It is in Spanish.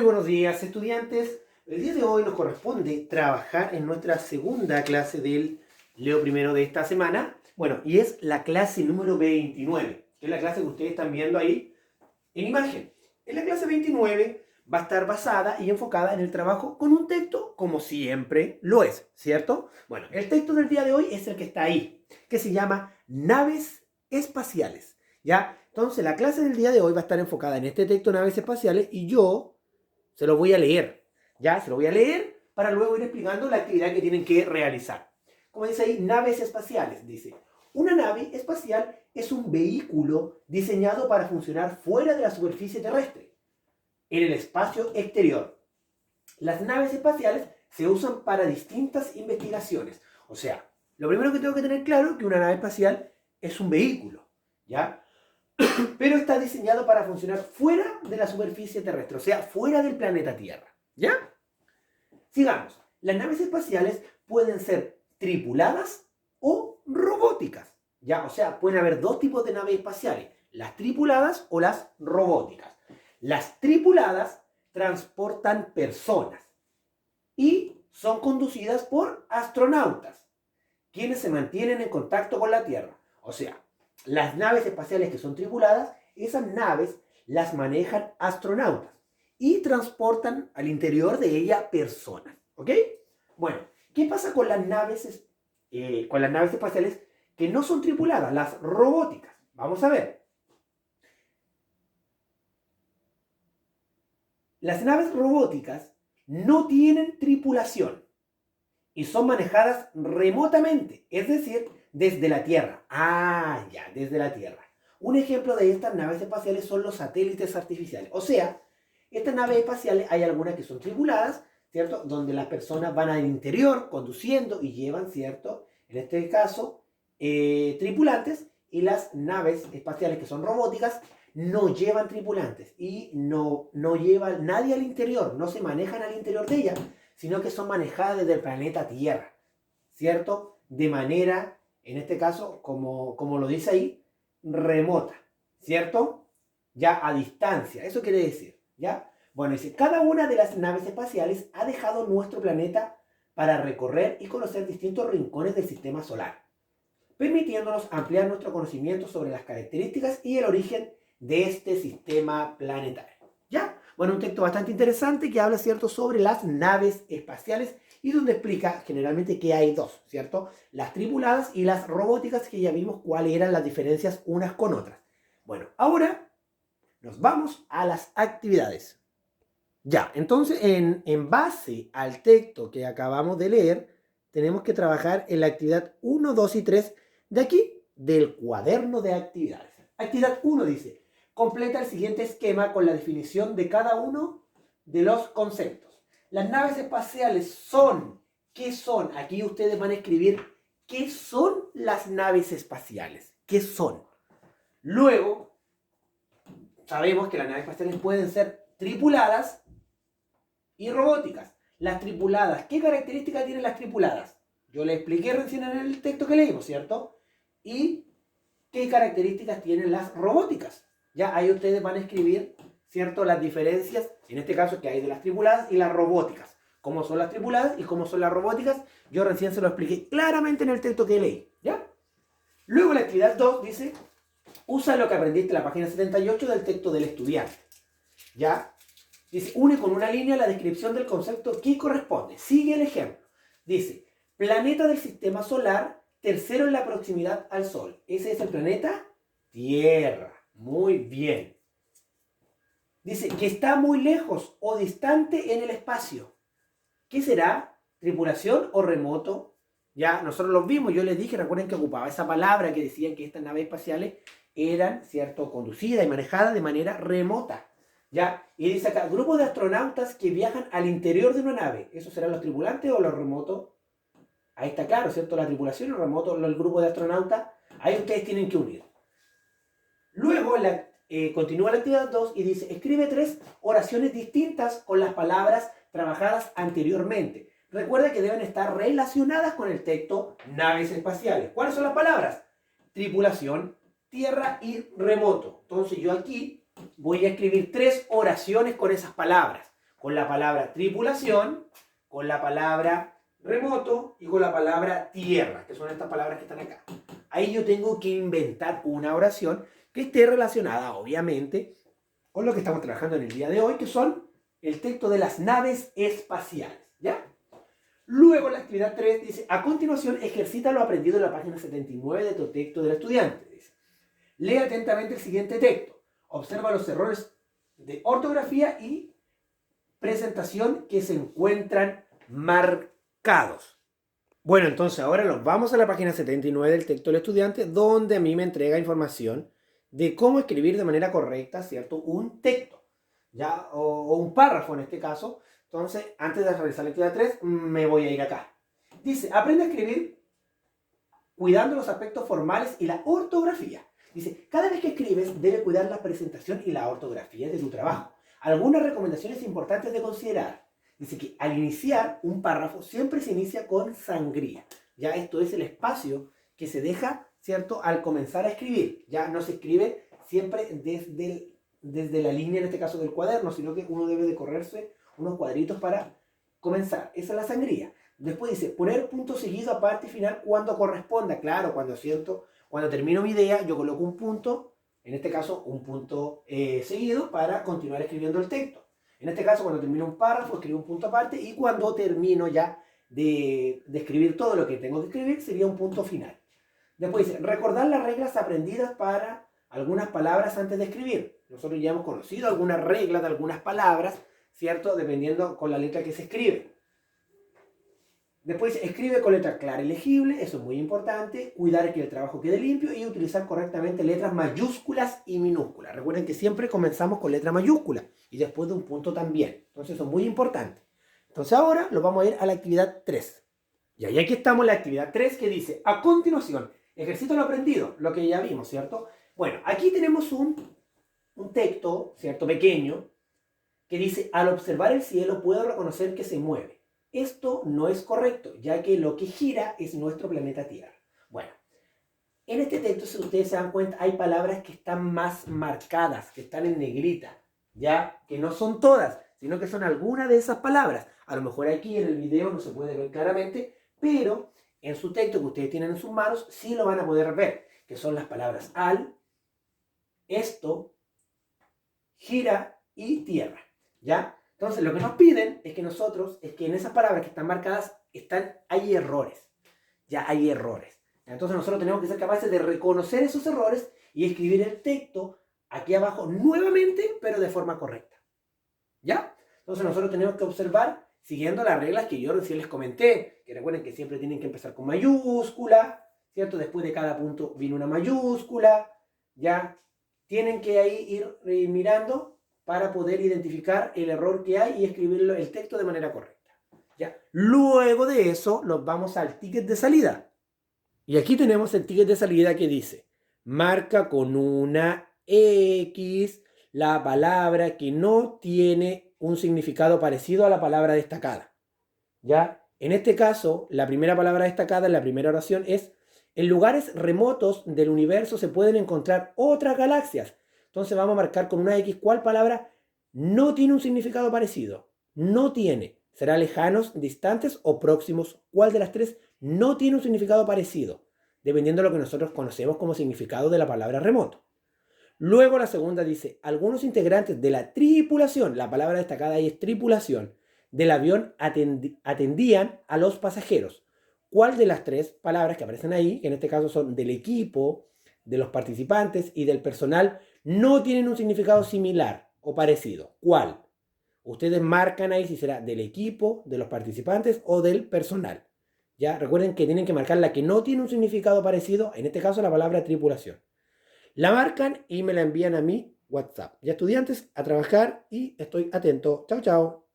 Muy buenos días, estudiantes. El día de hoy nos corresponde trabajar en nuestra segunda clase del Leo Primero de esta semana. Bueno, y es la clase número 29, que es la clase que ustedes están viendo ahí en imagen. En la clase 29 va a estar basada y enfocada en el trabajo con un texto, como siempre lo es, ¿cierto? Bueno, el texto del día de hoy es el que está ahí, que se llama Naves Espaciales, ¿ya? Entonces, la clase del día de hoy va a estar enfocada en este texto, Naves Espaciales, y yo se lo voy a leer, ¿ya? Se lo voy a leer para luego ir explicando la actividad que tienen que realizar. Como dice ahí, naves espaciales, dice. Una nave espacial es un vehículo diseñado para funcionar fuera de la superficie terrestre, en el espacio exterior. Las naves espaciales se usan para distintas investigaciones. O sea, lo primero que tengo que tener claro es que una nave espacial es un vehículo, ¿ya? Pero está diseñado para funcionar fuera de la superficie terrestre, o sea, fuera del planeta Tierra, ¿ya? Sigamos. Las naves espaciales pueden ser tripuladas o robóticas, ¿ya? O sea, pueden haber dos tipos de naves espaciales, las tripuladas o las robóticas. Las tripuladas transportan personas y son conducidas por astronautas, quienes se mantienen en contacto con la Tierra. O sea, las naves espaciales que son tripuladas, esas naves las manejan astronautas y transportan al interior de ella personas. ¿Ok? Bueno, ¿qué pasa con las naves espaciales que no son tripuladas, las robóticas? Vamos a ver. Las naves robóticas no tienen tripulación y son manejadas remotamente, es decir, desde la Tierra. Ah, ya, desde la Tierra. Un ejemplo de estas naves espaciales son los satélites artificiales. O sea, estas naves espaciales hay algunas que son tripuladas, ¿cierto? Donde las personas van al interior conduciendo y llevan, ¿cierto? En este caso, tripulantes, y las naves espaciales que son robóticas no llevan tripulantes y no llevan nadie al interior, no se manejan al interior de ellas, sino que son manejadas desde el planeta Tierra, ¿cierto? De manera, en este caso, como lo dice ahí, remota, ¿cierto? Ya a distancia, eso quiere decir, ¿ya? Bueno, dice, cada una de las naves espaciales ha dejado nuestro planeta para recorrer y conocer distintos rincones del sistema solar, permitiéndonos ampliar nuestro conocimiento sobre las características y el origen de este sistema planetario. ¿Ya? Bueno, un texto bastante interesante que habla, ¿cierto?, sobre las naves espaciales y donde explica generalmente que hay dos, ¿cierto? Las tripuladas y las robóticas, que ya vimos cuáles eran las diferencias unas con otras. Bueno, ahora nos vamos a las actividades. Ya, entonces en base al texto que acabamos de leer, tenemos que trabajar en la actividad 1, 2 y 3 de aquí, del cuaderno de actividades. Actividad 1 dice, completa el siguiente esquema con la definición de cada uno de los conceptos. Las naves espaciales son, ¿qué son? Aquí ustedes van a escribir, ¿qué son las naves espaciales? ¿Qué son? Luego, sabemos que las naves espaciales pueden ser tripuladas y robóticas. Las tripuladas, ¿qué características tienen las tripuladas? Yo le expliqué recién en el texto que leímos, ¿cierto? ¿Y qué características tienen las robóticas? Ya ahí ustedes van a escribir, ¿cierto?, las diferencias, en este caso, que hay de las tripuladas y las robóticas. Cómo son las tripuladas y cómo son las robóticas, yo recién se lo expliqué claramente en el texto que leí, ¿ya? Luego la actividad 2 dice, usa lo que aprendiste en la página 78 del texto del estudiante, ¿ya? Dice, une con una línea la descripción del concepto que corresponde. Sigue el ejemplo. Dice, planeta del sistema solar, tercero en la proximidad al Sol. Ese es el planeta Tierra. Muy bien. Dice, que está muy lejos o distante en el espacio. ¿Qué será? ¿Tripulación o remoto? Ya, nosotros los vimos, yo les dije, recuerden que ocupaba esa palabra que decían que estas naves espaciales eran, ¿cierto?, conducidas y manejadas de manera remota. ¿Ya? Y dice acá, grupos de astronautas que viajan al interior de una nave. ¿Esos serán los tripulantes o los remotos? Ahí está claro, ¿cierto? La tripulación, el remoto, el grupo de astronautas. Ahí ustedes tienen que unir. Luego continúa la actividad 2 y dice, escribe 3 oraciones distintas con las palabras trabajadas anteriormente. Recuerda que deben estar relacionadas con el texto naves espaciales. ¿Cuáles son las palabras? Tripulación, tierra y remoto. Entonces yo aquí voy a escribir 3 oraciones con esas palabras. con la palabra tripulación, con la palabra remoto y con la palabra tierra, que son estas palabras que están acá. Ahí yo tengo que inventar una oración que esté relacionada, obviamente, con lo que estamos trabajando en el día de hoy, que son el texto de las naves espaciales, ¿ya? Luego la actividad 3 dice, a continuación ejercita lo aprendido en la página 79 de tu texto del estudiante. Dice, lee atentamente el siguiente texto, observa los errores de ortografía y presentación que se encuentran marcados. Bueno, entonces ahora nos vamos a la página 79 del texto del estudiante, donde a mí me entrega información de cómo escribir de manera correcta, ¿cierto? Un texto, ¿ya? O un párrafo en este caso. Entonces, antes de realizar la actividad 3, me voy a ir acá. Dice, aprende a escribir cuidando los aspectos formales y la ortografía. Dice, cada vez que escribes, debe cuidar la presentación y la ortografía de tu trabajo. Algunas recomendaciones importantes de considerar. Dice que al iniciar un párrafo siempre se inicia con sangría. Ya esto es el espacio que se deja, ¿cierto? Al comenzar a escribir. Ya no se escribe siempre desde la línea, en este caso del cuaderno, sino que uno debe de correrse unos cuadritos para comenzar. Esa es la sangría. Después dice, poner punto seguido aparte y final cuando corresponda. Claro, cuando termino mi idea, yo coloco un punto, en este caso un punto seguido para continuar escribiendo el texto. En este caso, cuando termino un párrafo, escribo un punto aparte y cuando termino ya de escribir todo lo que tengo que escribir, sería un punto final. Después dice, recordar las reglas aprendidas para algunas palabras antes de escribir. Nosotros ya hemos conocido algunas reglas de algunas palabras, ¿cierto? Dependiendo con la letra que se escribe. Después dice, escribe con letra clara y legible, eso es muy importante. Cuidar que el trabajo quede limpio y utilizar correctamente letras mayúsculas y minúsculas. Recuerden que siempre comenzamos con letra mayúscula y después de un punto también. Entonces eso es muy importante. Entonces ahora nos vamos a ir a la actividad 3. Y ahí aquí estamos en la actividad 3 que dice, a continuación, ejercito lo aprendido, lo que ya vimos, ¿cierto? Bueno, aquí tenemos un texto, ¿cierto? Pequeño, que dice, al observar el cielo puedo reconocer que se mueve. Esto no es correcto, ya que lo que gira es nuestro planeta Tierra. Bueno, en este texto, si ustedes se dan cuenta, hay palabras que están más marcadas, que están en negrita, ya que no son todas, sino que son algunas de esas palabras. A lo mejor aquí en el video no se puede ver claramente, pero en su texto que ustedes tienen en sus manos, sí lo van a poder ver, que son las palabras al, esto, gira y tierra, ¿ya? Entonces, lo que nos piden es que en esas palabras que están marcadas, hay errores. Ya hay errores. Entonces, nosotros tenemos que ser capaces de reconocer esos errores y escribir el texto aquí abajo nuevamente, pero de forma correcta. ¿Ya? Entonces, nosotros tenemos que observar, siguiendo las reglas que yo recién les comenté, que recuerden que siempre tienen que empezar con mayúscula, ¿cierto? Después de cada punto viene una mayúscula, ¿ya? Tienen que ahí ir mirando para poder identificar el error que hay y escribirlo el texto de manera correcta. ¿Ya? Luego de eso nos vamos al ticket de salida. Y aquí tenemos el ticket de salida que dice, marca con una X la palabra que no tiene un significado parecido a la palabra destacada. ¿Ya? En este caso, la primera palabra destacada en la primera oración es, en lugares remotos del universo se pueden encontrar otras galaxias. Entonces vamos a marcar con una X cuál palabra no tiene un significado parecido. No tiene. ¿Será lejanos, distantes o próximos? ¿Cuál de las tres no tiene un significado parecido? Dependiendo de lo que nosotros conocemos como significado de la palabra remoto. Luego la segunda dice, algunos integrantes de la tripulación, la palabra destacada ahí es tripulación, del avión atendían a los pasajeros. ¿Cuál de las tres palabras que aparecen ahí, que en este caso son del equipo, de los participantes y del personal, no tienen un significado similar o parecido? ¿Cuál? Ustedes marcan ahí si será del equipo, de los participantes o del personal. Ya recuerden que tienen que marcar la que no tiene un significado parecido, en este caso la palabra tripulación. La marcan y me la envían a mi WhatsApp. Ya estudiantes, a trabajar y estoy atento. Chao, chao.